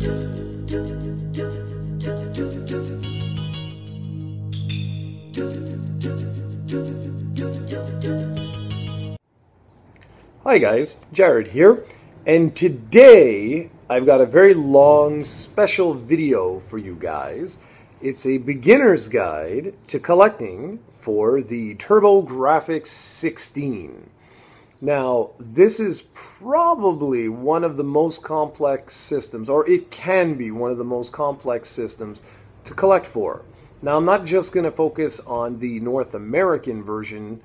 Hi guys, Jared here, and today I've got a very long special video for you guys. It's a beginner's guide to collecting for the TurboGrafx-16. Now, this is probably one of the most complex systems, or it can be one of the most complex systems to collect for. Now, I'm not just going to focus on the North American version,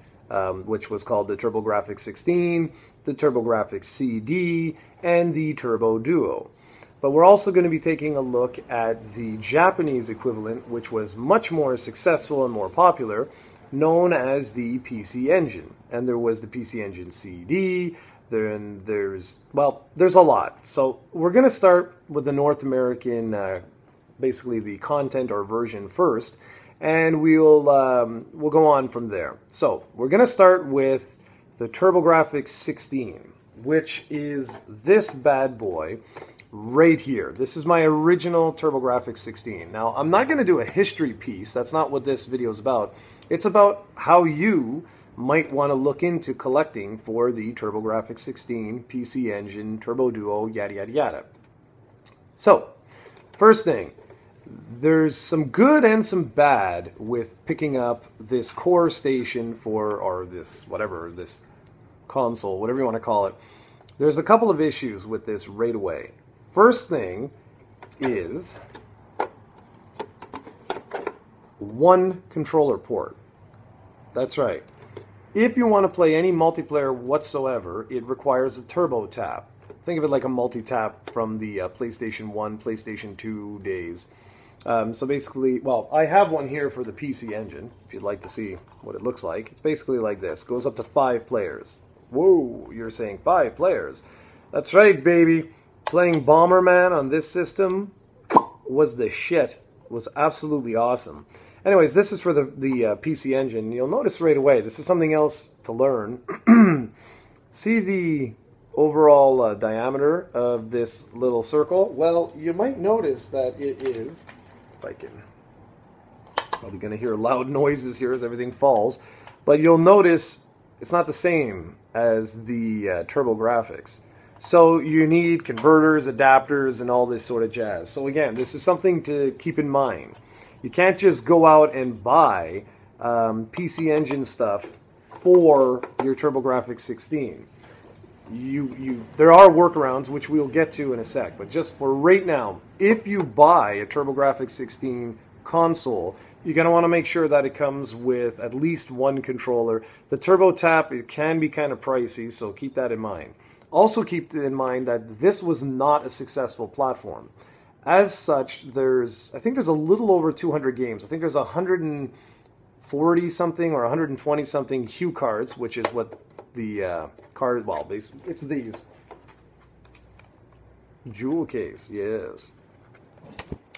which was called the TurboGrafx-16, the TurboGrafx-CD, and the Turbo Duo. But we're also going to be taking a look at the Japanese equivalent, which was much more successful and more popular, known as the PC Engine. And there was the PC Engine CD, then there's a lot. So we're going to start with the North American, basically the content or version first, and we'll go on from there. So we're going to start with the TurboGrafx-16, which is this bad boy right here. This is my original TurboGrafx-16. Now, I'm not going to do a history piece. That's not what this video is about. It's about how you might want to look into collecting for the TurboGrafx-16, PC Engine, Turbo Duo, yada yada yada. So, first thing, there's some good and some bad with picking up this core station for, or this, whatever, this console, whatever you want to call it. There's a couple of issues with this right away. First thing is one controller port. That's right. If you want to play any multiplayer whatsoever, it requires a turbo tap. Think of it like a multi-tap from the PlayStation 1, PlayStation 2 days. So basically, well, I have one here for the PC Engine, if you'd like to see what it looks like. It's basically like this. Goes up to 5 players. Whoa, you're saying 5 players. That's right, baby. Playing Bomberman on this system was the shit. It was absolutely awesome. Anyways, this is for the PC Engine. You'll notice right away, this is something else to learn. See the overall diameter of this little circle? Well, you might notice that it is, if I can, probably going to hear loud noises here as everything falls, but you'll notice it's not the same as the TurboGrafx. So you need converters, adapters, and all this sort of jazz. So again, this is something to keep in mind. You can't just go out and buy PC Engine stuff for your TurboGrafx-16. There are workarounds, which we'll get to in a sec, but just for right now, if you buy a TurboGrafx-16 console, you're going to want to make sure that it comes with at least one controller. The Turbo Tap, it can be kind of pricey, so keep that in mind. Also keep in mind that this was not a successful platform. As such, I think there's a little over 200 games. I think there's 140 something or 120 something Hue cards, which is what the card, well, basically, it's these. Jewel case, yes.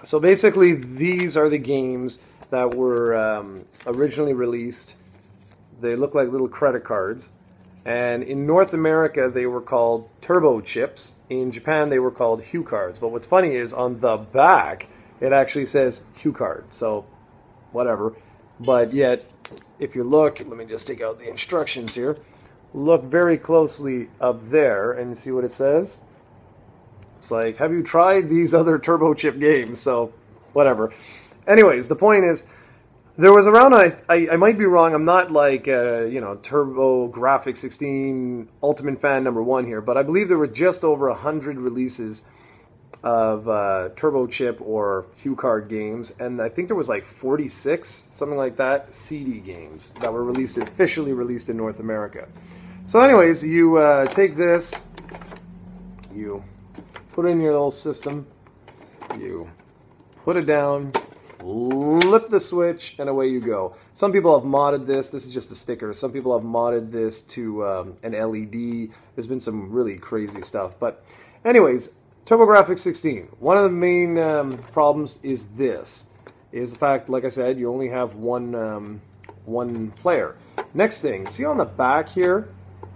So basically, these are the games that were originally released. They look like little credit cards. And in North America, they were called Turbo Chips. In Japan, they were called Hue cards. But what's funny is on the back, it actually says Hue card. So, whatever. But yet, if you look, let me just take out the instructions here. Look very closely up there and see what it says. It's like, have you tried these other Turbo Chip games? So, whatever. Anyways, the point is, there was around, I might be wrong, I'm not like, you know, TurboGrafx-16 Ultimate Fan #1 here, but I believe there were just over 100 releases of Turbo Chip or Hue card games, and I think there was like 46, something like that, CD games that were officially released in North America. So anyways, you take this, you put it in your little system, you put it down, flip the switch, and away you go. Some people have modded this. This is just a sticker. Some people have modded this to an LED. There's been some really crazy stuff. But anyways, TurboGrafx-16. One of the main problems is the fact, like I said, you only have one player. Next thing, see on the back here,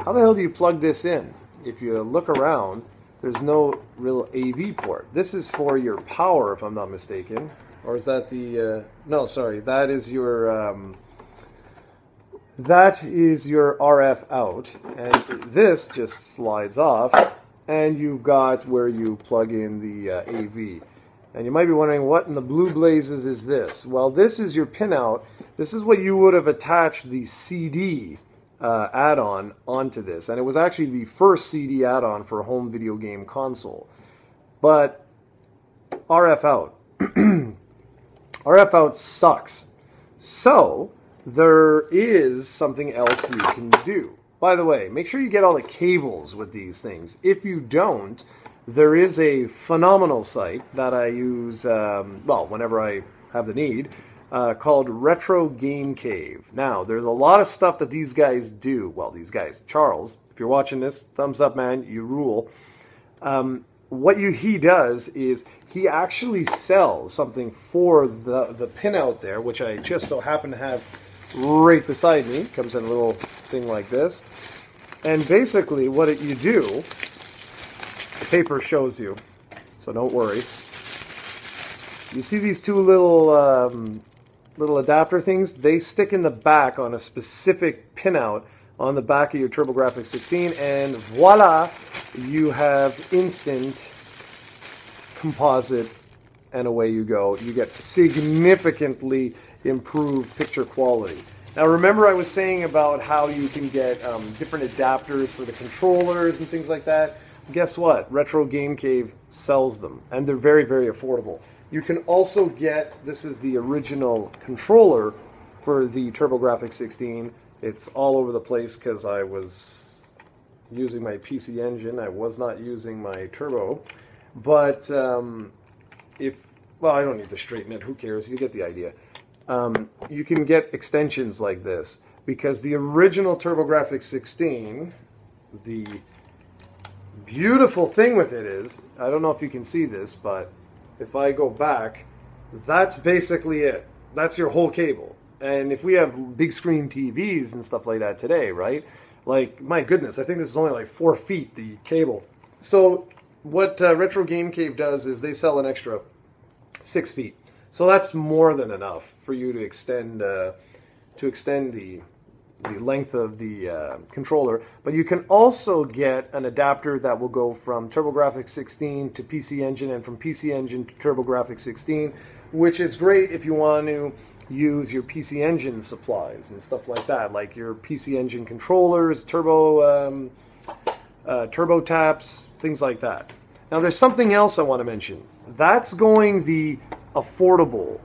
how the hell do you plug this in? If you look around, there's no real AV port. This is for your power, if I'm not mistaken. Or is that the... no, sorry. That is your RF out. And this just slides off. And you've got where you plug in the AV. And you might be wondering, what in the blue blazes is this? Well, this is your pinout. This is what you would have attached the CD add-on onto this, and it was actually the first CD add-on for a home video game console. But RF out. RF out sucks. So there is something else you can do. By the way, make sure you get all the cables with these things. If you don't, there is a phenomenal site that I use, well, whenever I have the need, called Retro Game Cave. Now, there's a lot of stuff that these guys do. Well, these guys, Charles, if you're watching this, thumbs up, man, you rule. He does is he actually sells something for the pinout there, which I just so happen to have right beside me. Comes in a little thing like this. And basically what you do, the paper shows you, so don't worry. You see these two little adapter things? They stick in the back on a specific pinout on the back of your TurboGrafx-16, and voila, you have instant composite, and away you go. You get significantly improved picture quality. Now remember I was saying about how you can get different adapters for the controllers and things like that? Guess what? Retro Game Cave sells them, and they're very, very affordable. You can also get, this is the original controller for the TurboGrafx-16. It's all over the place because I was using my PC Engine. I was not using my Turbo. But well, I don't need to straighten it. Who cares? You get the idea. You can get extensions like this because the original TurboGrafx-16, the beautiful thing with it is, I don't know if you can see this, but if I go back, that's basically it. That's your whole cable. And if we have big screen TVs and stuff like that today, right? Like, my goodness, I think this is only like 4 feet, the cable. So what Retro Game Cave does is they sell an extra 6 feet. So that's more than enough for you to extend the length of the controller. But you can also get an adapter that will go from TurboGrafx-16 to PC Engine and from PC Engine to TurboGrafx-16, which is great if you want to use your PC Engine supplies and stuff like that, like your PC Engine controllers, turbo taps, things like that. Now there's something else I want to mention. That's going the affordable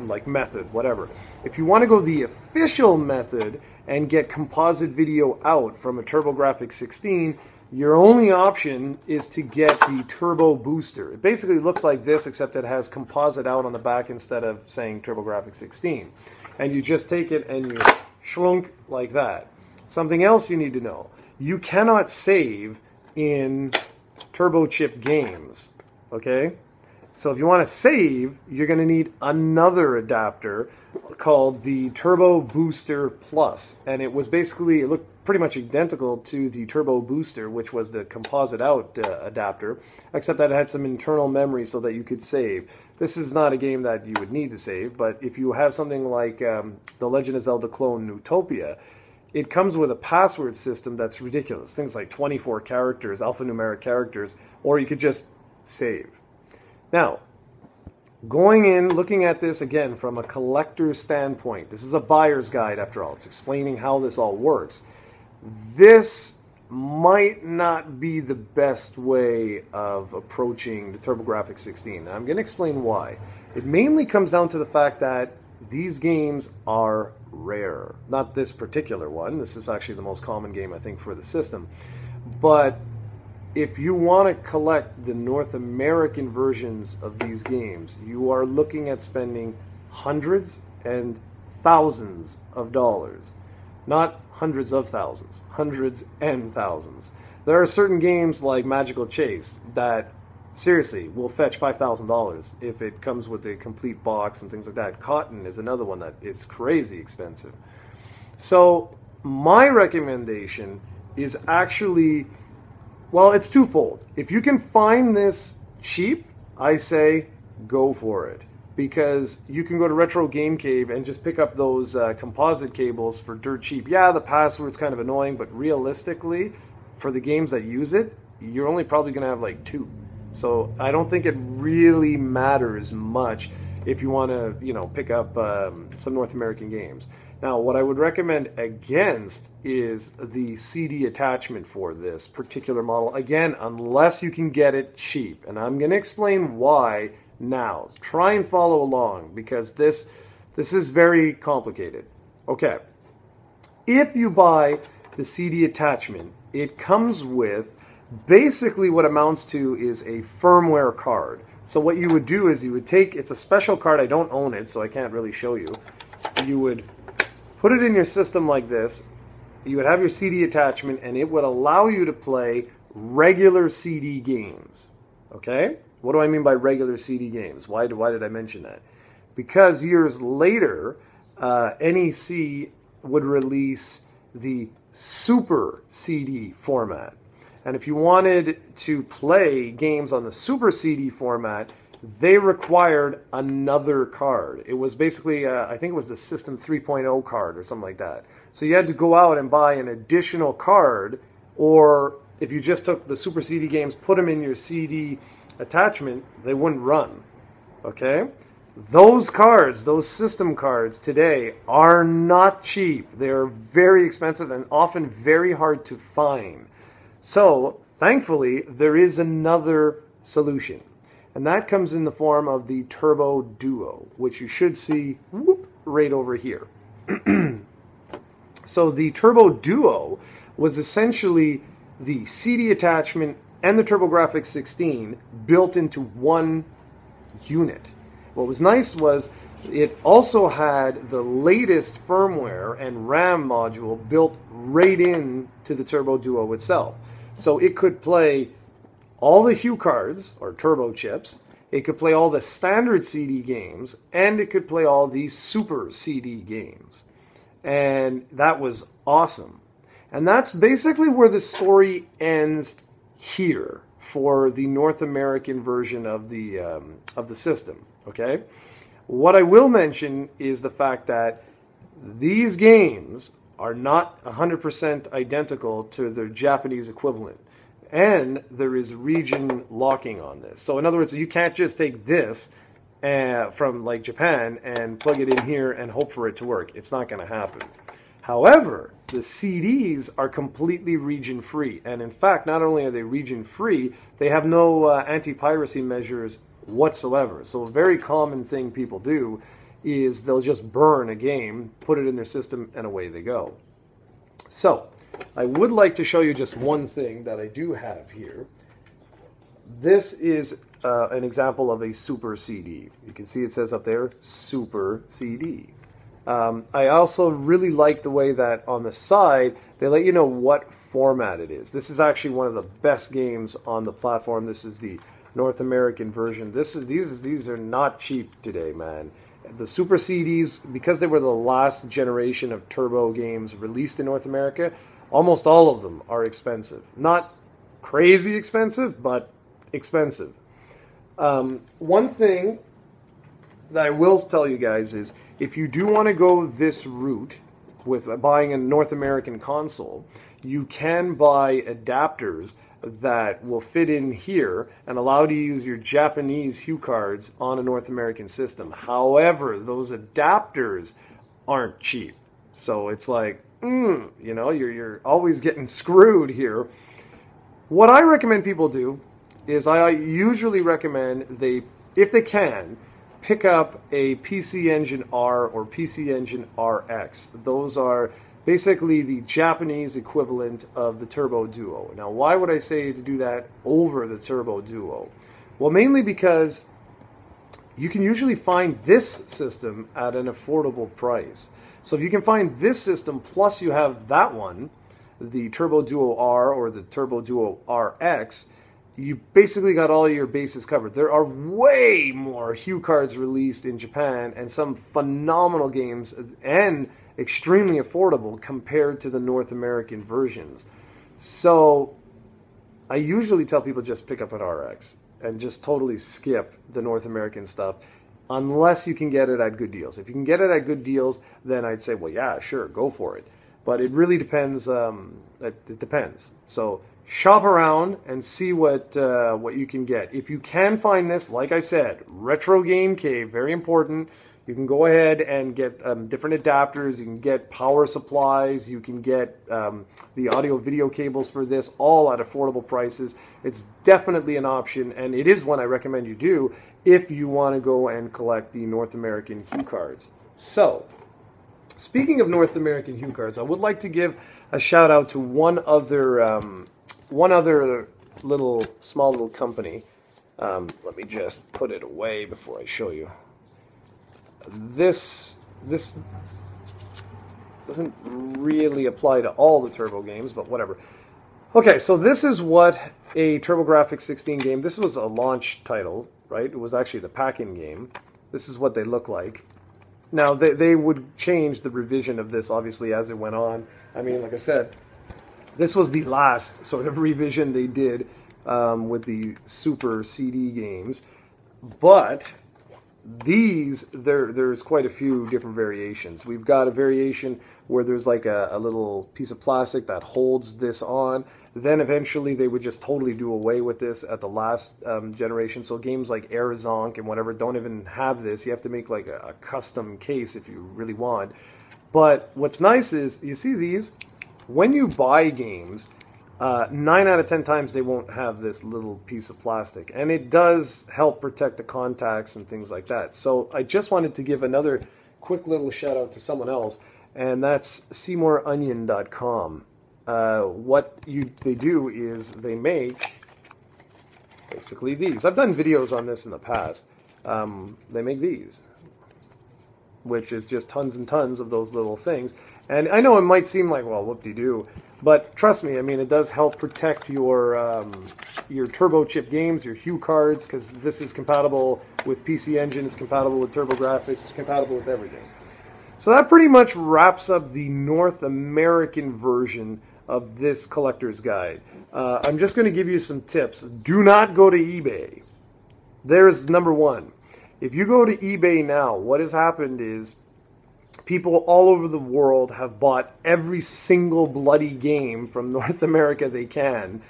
like method, whatever. If you want to go the official method and get composite video out from a TurboGrafx-16, your only option is to get the Turbo Booster. It basically looks like this, except it has composite out on the back instead of saying TurboGrafx-16. And you just take it and you shrunk like that. Something else you need to know. You cannot save in Turbo Chip games, okay? So if you want to save, you're going to need another adapter called the Turbo Booster Plus. And it was basically, it looked pretty much identical to the Turbo Booster, which was the composite out adapter, except that it had some internal memory so that you could save. This is not a game that you would need to save, but if you have something like The Legend of Zelda clone Newtopia, it comes with a password system that's ridiculous. Things like 24 characters, alphanumeric characters, or you could just save. Now, going in, looking at this again from a collector's standpoint, this is a buyer's guide after all. It's explaining how this all works. This might not be the best way of approaching the TurboGrafx-16. Now, I'm going to explain why. It mainly comes down to the fact that these games are rare. Not this particular one. This is actually the most common game, I think, for the system. But if you want to collect the North American versions of these games, you are looking at spending hundreds and thousands of dollars. Not hundreds of thousands, hundreds and thousands. There are certain games like Magical Chase that seriously will fetch $5,000 if it comes with a complete box and things like that. Cotton is another one that is crazy expensive. So my recommendation is actually Well, it's twofold. If you can find this cheap, I say go for it. Because you can go to Retro Game Cave and just pick up those composite cables for dirt cheap. Yeah, the password's kind of annoying, but realistically, for the games that use it, you're only probably going to have like 2. So I don't think it really matters much if you want to, you know, pick up some North American games. Now, what I would recommend against is the CD attachment for this particular model. Again, unless you can get it cheap. And I'm going to explain why now. Try and follow along because this is very complicated. Okay. If you buy the CD attachment, it comes with basically what amounts to is a firmware card. So what you would do is you would take, it's a special card, I don't own it, so I can't really show you. You would put it in your system like this, you would have your CD attachment, and it would allow you to play regular CD games. Okay? What do I mean by regular CD games? Why did I mention that? Because years later, NEC would release the Super CD format. And if you wanted to play games on the Super CD format, they required another card. It was basically, I think it was the System 3.0 card or something like that. So you had to go out and buy an additional card, or if you just took the Super CD games, put them in your CD attachment, they wouldn't run. Okay? Those cards, those system cards today are not cheap. They're very expensive and often very hard to find. So, thankfully, there is another solution. And that comes in the form of the Turbo Duo, which you should see right over here. So the Turbo Duo was essentially the CD attachment and the TurboGrafx-16 built into one unit. What was nice was it also had the latest firmware and RAM module built right in to the Turbo Duo itself. So it could play all the Hue cards, or turbo chips, it could play all the standard CD games, and it could play all the Super CD games. And that was awesome. And that's basically where the story ends here for the North American version of the system. Okay? What I will mention is the fact that these games are not 100% identical to their Japanese equivalent. And there is region locking on this. So in other words, you can't just take this from like Japan and plug it in here and hope for it to work. It's not going to happen. However, the CDs are completely region free. And in fact, not only are they region free, they have no anti-piracy measures whatsoever. So a very common thing people do is they'll just burn a game, put it in their system, and away they go. So I would like to show you just one thing that I do have here. This is an example of a Super CD. You can see it says up there, Super CD. I also really like the way that on the side, they let you know what format it is. This is actually one of the best games on the platform. This is the North American version. These are not cheap today, man. The Super CDs, because they were the last generation of turbo games released in North America, almost all of them are expensive. Not crazy expensive, but expensive. One thing that I will tell you guys is, if you do want to go this route with buying a North American console, you can buy adapters that will fit in here and allow you to use your Japanese Hue cards on a North American system. However, those adapters aren't cheap. So it's like, you know, you're always getting screwed here. What I recommend people do is I usually recommend if they can, pick up a PC Engine R or PC Engine RX. Those are basically the Japanese equivalent of the Turbo Duo. Now, why would I say to do that over the Turbo Duo? Well, mainly because you can usually find this system at an affordable price. So if you can find this system plus you have that one, the Turbo Duo R or the Turbo Duo RX, you basically got all your bases covered. There are way more Hue cards released in Japan and some phenomenal games and extremely affordable compared to the North American versions. So I usually tell people just pick up an RX and just totally skip the North American stuff unless you can get it at good deals. If you can get it at good deals, then I'd say, well, yeah, sure, go for it. But it really depends. It depends. So shop around and see what you can get. If you can find this, like I said, Retro Game Cave, very important. You can go ahead and get different adapters. You can get power supplies. You can get the audio-video cables for this, all at affordable prices. It's definitely an option, and it is one I recommend you do if you want to go and collect the North American Hue cards. So, speaking of North American Hue cards, I would like to give a shout-out to one other small little company. Let me just put it away before I show you. This doesn't really apply to all the Turbo games, but whatever. Okay, so this is what a TurboGrafx-16 game, this was a launch title, right? It was actually the Packin game. This is what they look like. Now, they would change the revision of this, obviously, as it went on. I mean, like I said, this was the last sort of revision they did with the Super CD games. But there's quite a few different variations. We've got a variation where there's like a little piece of plastic that holds this on. Then eventually they would just totally do away with this at the last generation. So games like Arizonk and whatever don't even have this. You have to make like a custom case if you really want. But what's nice is, you see these? When you buy games, 9 out of 10 times they won't have this little piece of plastic, and it does help protect the contacts and things like that. So I just wanted to give another quick little shout out to someone else, and that's SeymourOnion.com. What they do is they make basically these. I've done videos on this in the past. They make these, which is just tons and tons of those little things. And I know it might seem like, well, whoop-de-doo, but trust me, I mean, it does help protect your turbo chip games, your Hue cards, because this is compatible with PC Engine, it's compatible with TurboGrafx, it's compatible with everything. So that pretty much wraps up the North American version of this collector's guide. I'm just going to give you some tips. Do not go to eBay. There's number one. If you go to eBay now, what has happened is people all over the world have bought every single bloody game from North America they can,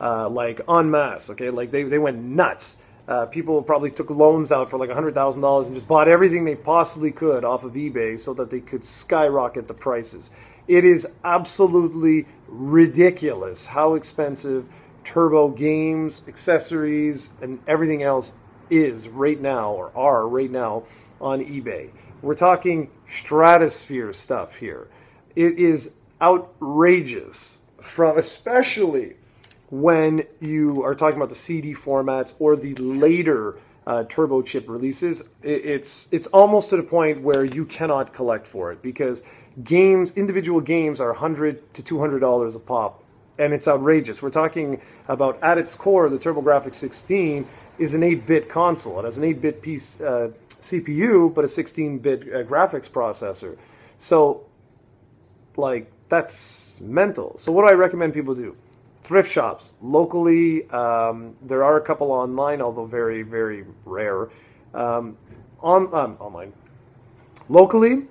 like en masse, okay? Like they went nuts. People probably took loans out for like $100,000 and just bought everything they possibly could off of eBay so that they could skyrocket the prices. It is absolutely ridiculous how expensive Turbo games, accessories, and everything else is right now, or are right now, on eBay. We're talking stratosphere stuff here. It is outrageous, especially when you are talking about the CD formats or the later turbo chip releases. It's almost to the point where you cannot collect for it, because individual games are $100 to $200 a pop, and it's outrageous. We're talking about, at its core, the TurboGrafx-16 is an 8-bit console. It has an 8-bit piece CPU, but a 16-bit graphics processor. So, like, that's mental. So what do I recommend people do? Thrift shops. Locally, there are a couple online, although very, very rare. Online. Locally,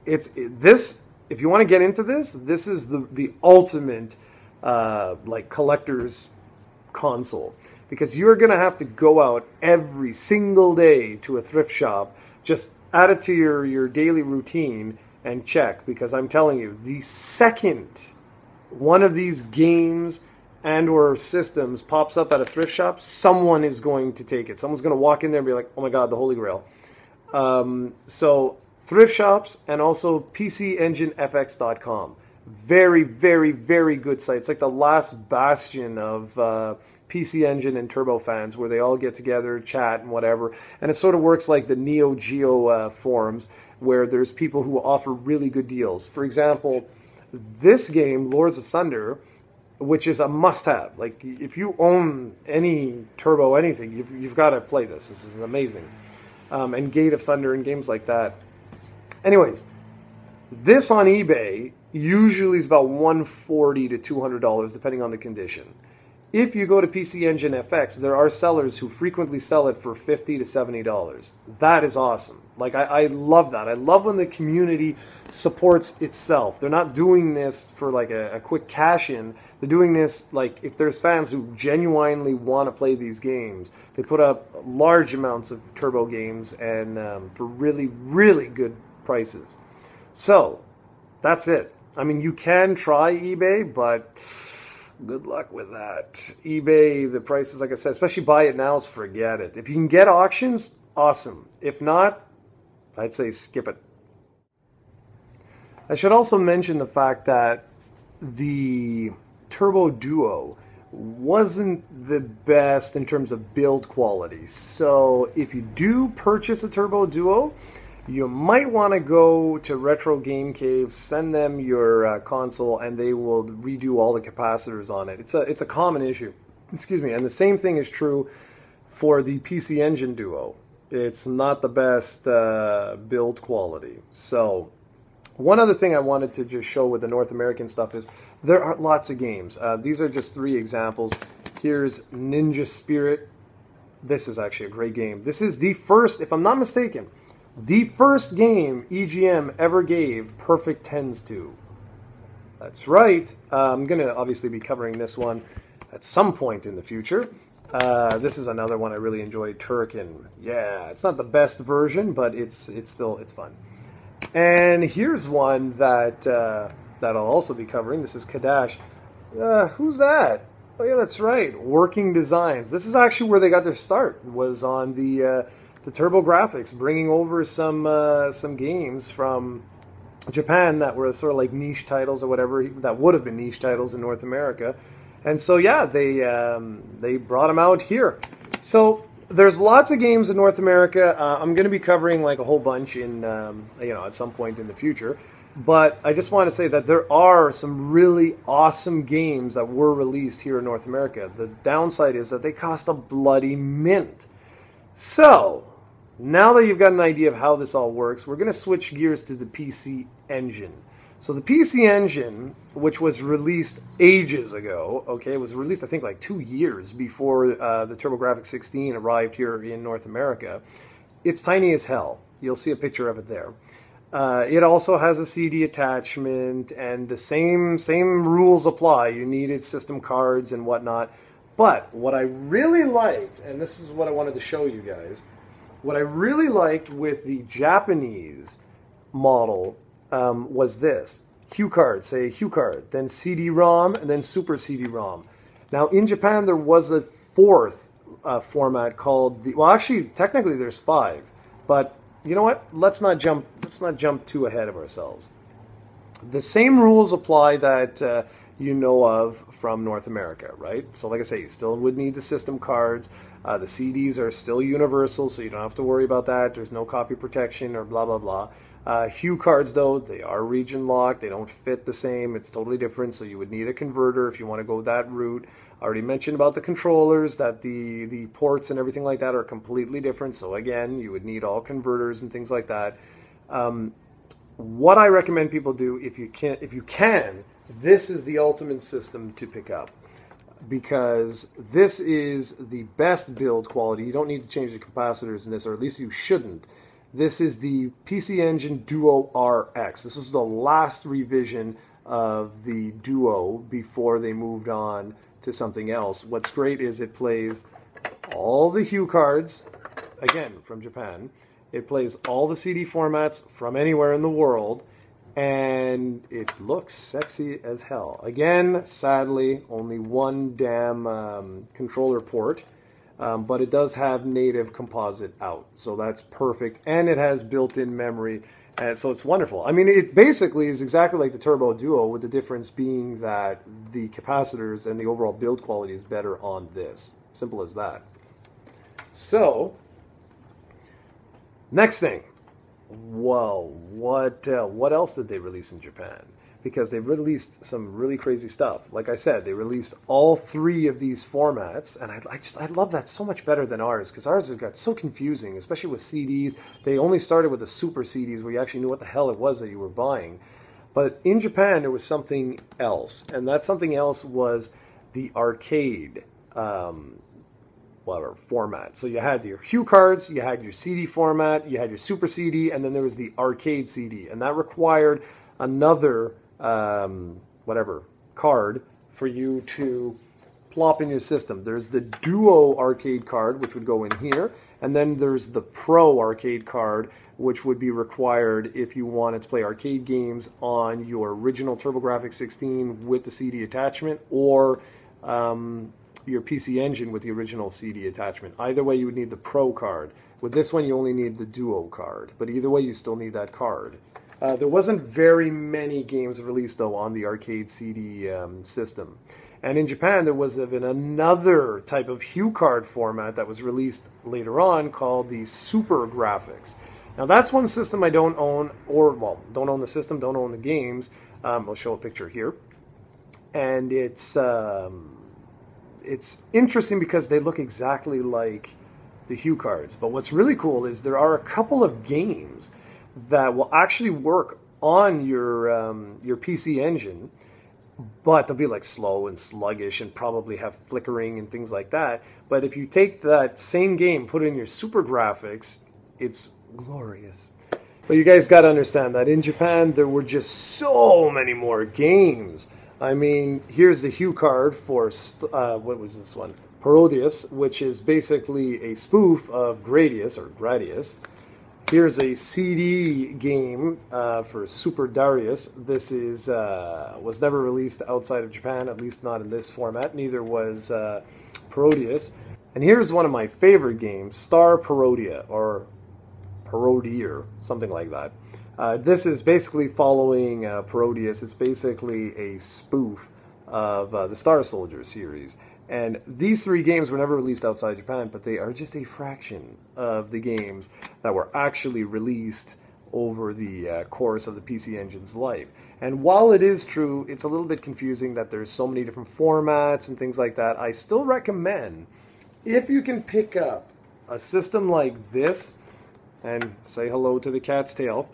if you want to get into this is the ultimate like collector's console. Because you're going to have to go out every single day to a thrift shop, just add it to your daily routine and check. Because I'm telling you, the second one of these games and or systems pops up at a thrift shop, someone is going to take it. Someone's going to walk in there and be like, oh my God, the Holy Grail. So thrift shops, and also PCEngineFX.com. Very, very, very good site. It's like the last bastion of PC Engine and Turbo fans, where they all get together, chat, and whatever. And it sort of works like the Neo Geo forums, where there's people who offer really good deals. For example, this game, Lords of Thunder, which is a must-have. Like, if you own any Turbo anything, you've got to play this. This is amazing. And Gate of Thunder and games like that. Anyways, this on eBay usually is about $140 to $200, depending on the condition. if you go to PC Engine FX, there are sellers who frequently sell it for $50 to $70. That is awesome. Like, I love that. I love when the community supports itself. They're not doing this for like a quick cash-in. They're doing this, like, if there's fans who genuinely want to play these games, they put up large amounts of Turbo games and for really, really good prices. So, that's it. I mean, you can try eBay, but good luck with that. eBay, the prices, like I said, especially buy it now, forget it. If you can get auctions, awesome. If not, I'd say skip it. I should also mention the fact that the Turbo Duo wasn't the best in terms of build quality. So if you do purchase a Turbo Duo, you might want to go to Retro Game Cave, send them your console, and they will redo all the capacitors on it. It's a common issue. Excuse me. And the same thing is true for the PC Engine Duo. It's not the best build quality. So one other thing I wanted to just show with the North American stuff is there are lots of games. These are just 3 examples. Here's Ninja Spirit. This is actually a great game. This is the first, if I'm not mistaken, the first game EGM ever gave perfect 10s to. That's right. I'm going to obviously be covering this one at some point in the future. This is another one I really enjoyed, Turrican. Yeah, it's not the best version, but it's fun. And here's one that I'll also be covering. This is Kadash. Who's that? Oh yeah, that's right. Working Designs. This is actually where they got their start. Was on the TurboGrafx, bringing over some games from Japan that were sort of like niche titles or whatever that would have been niche titles in North America. And so yeah, they brought them out here. So there's lots of games in North America. I'm going to be covering like a whole bunch in at some point in the future. But I just want to say that there are some really awesome games that were released here in North America. The downside is that they cost a bloody mint. So now that you've got an idea of how this all works, we're going to switch gears to the PC Engine. So the PC Engine, which was released ages ago, okay, it was released I think like 2 years before the TurboGrafx-16 arrived here in North America. It's tiny as hell. You'll see a picture of it there. It also has a CD attachment, and the same rules apply. You needed system cards and whatnot. But what I really liked, and this is what I wanted to show you guys, what I really liked with the Japanese model was this. Hue card, say Hue card, then CD-ROM, and then Super CD-ROM. Now in Japan there was a 4th format called well actually technically there's 5, but you know what? Let's not jump too ahead of ourselves. The same rules apply that you know of from North America, right? So like I say, you still would need the system cards. The CDs are still universal, so you don't have to worry about that. There's no copy protection or blah, blah, blah. Hue cards, though, they are region locked. They don't fit the same. It's totally different, so you would need a converter if you want to go that route. I already mentioned about the controllers, that the ports and everything like that are completely different. So again, you would need all converters and things like that. What I recommend people do, if you can, this is the ultimate system to pick up, because this is the best build quality. You don't need to change the capacitors in this, or at least you shouldn't. This is the PC Engine Duo RX. This is the last revision of the Duo before they moved on to something else. What's great is it plays all the Hue cards, again, from Japan. It plays all the CD formats from anywhere in the world, and it looks sexy as hell. Again, sadly, only one damn controller port, but it does have native composite out, so that's perfect, and it has built-in memory, so it's wonderful. I mean, it basically is exactly like the Turbo Duo, with the difference being that the capacitors and the overall build quality is better on this. Simple as that. So, next thing. Whoa, what else did they release in Japan? Because they released some really crazy stuff. Like I said, they released all 3 of these formats, and I love that so much better than ours, because ours have got so confusing, especially with CDs. They only started with the super CDs where you actually knew what the hell it was that you were buying. But in Japan, there was something else, and that something else was the arcade whatever format. So you had your Hue cards, you had your CD format, you had your Super CD, and then there was the arcade CD, and that required another whatever card for you to plop in your system. There's the Duo arcade card, which would go in here, and then there's the Pro arcade card, which would be required if you wanted to play arcade games on your original TurboGrafx-16 with the CD attachment, or your PC Engine with the original CD attachment. Either way, you would need the Pro card. With this one, you only need the Duo card, but either way, you still need that card. There wasn't very many games released, though, on the arcade CD system. And in Japan, there was even another type of Hue card format that was released later on called the TurboGrafx. Now, that's one system I don't own, or, well, don't own the system, don't own the games. I'll show a picture here. And it's interesting because they look exactly like the Hue cards. But what's really cool is there are a couple of games that will actually work on your PC Engine, but they'll be like slow and sluggish and probably have flickering and things like that. But if you take that same game, put it in your TurboGrafx, it's glorious. But you guys got to understand that in Japan, there were just so many more games. I mean, here's the Hue card for, what was this one? Parodius, which is basically a spoof of Gradius, or Gradius. Here's a CD game for Super Darius. This is was never released outside of Japan, at least not in this format. Neither was Parodius. And here's one of my favorite games, Star Parodia, or Parodier, something like that. This is basically following Parodius. It's basically a spoof of the Star Soldier series. And these three games were never released outside Japan, but they are just a fraction of the games that were actually released over the course of the PC Engine's life. And while it is true, it's a little bit confusing that there's so many different formats and things like that. I still recommend, if you can pick up a system like this, and say hello to the cat's tail,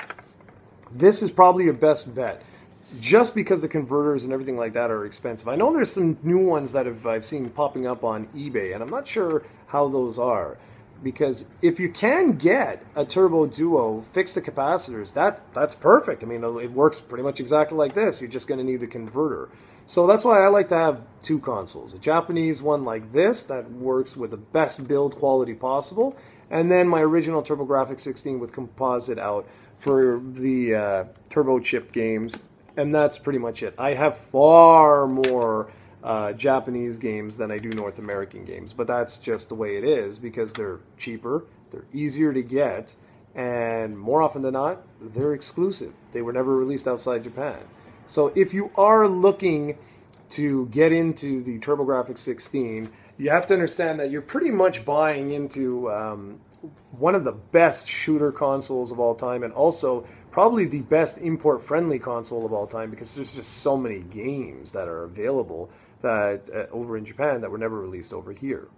this is probably your best bet. Just because the converters and everything like that are expensive. I know there's some new ones that I've seen popping up on eBay, and I'm not sure how those are. Because if you can get a Turbo Duo, fix the capacitors, that's perfect. I mean, it works pretty much exactly like this. You're just going to need the converter. So that's why I like to have two consoles. A Japanese one like this that works with the best build quality possible, and then my original TurboGrafx-16 with composite out for the Turbo chip games. And that's pretty much it. I have far more Japanese games than I do North American games, but that's just the way it is because they're cheaper, they're easier to get, and more often than not, they're exclusive. They were never released outside Japan. So if you are looking to get into the TurboGrafx-16, you have to understand that you're pretty much buying into one of the best shooter consoles of all time, and also probably the best import-friendly console of all time, because there's just so many games that are available that over in Japan that were never released over here.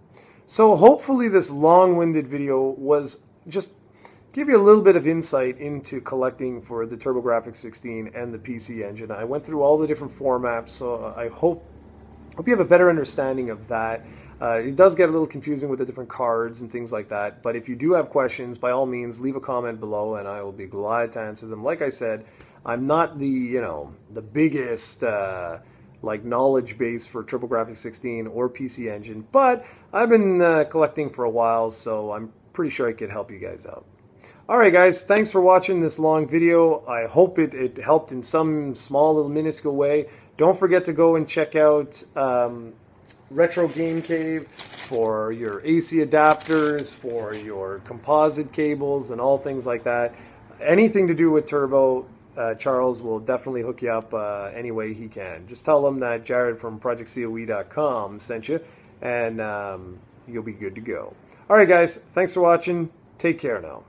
So hopefully this long-winded video was just give you a little bit of insight into collecting for the TurboGrafx-16 and the PC Engine. I went through all the different formats, so I hope you have a better understanding of that. It does get a little confusing with the different cards and things like that, but if you do have questions, by all means, leave a comment below and I will be glad to answer them. Like I said, I'm not the, the biggest like knowledge base for TurboGrafx-16 or PC Engine, but I've been collecting for a while, so I'm pretty sure I could help you guys out. Alright guys, thanks for watching this long video. I hope it helped in some small little minuscule way. Don't forget to go and check out Retro Game Cave for your AC adapters, for your composite cables, and all things like that. Anything to do with Turbo, Charles will definitely hook you up any way he can. Just tell him that Jared from ProjectCoe.com sent you, and you'll be good to go. Alright guys, thanks for watching. Take care now.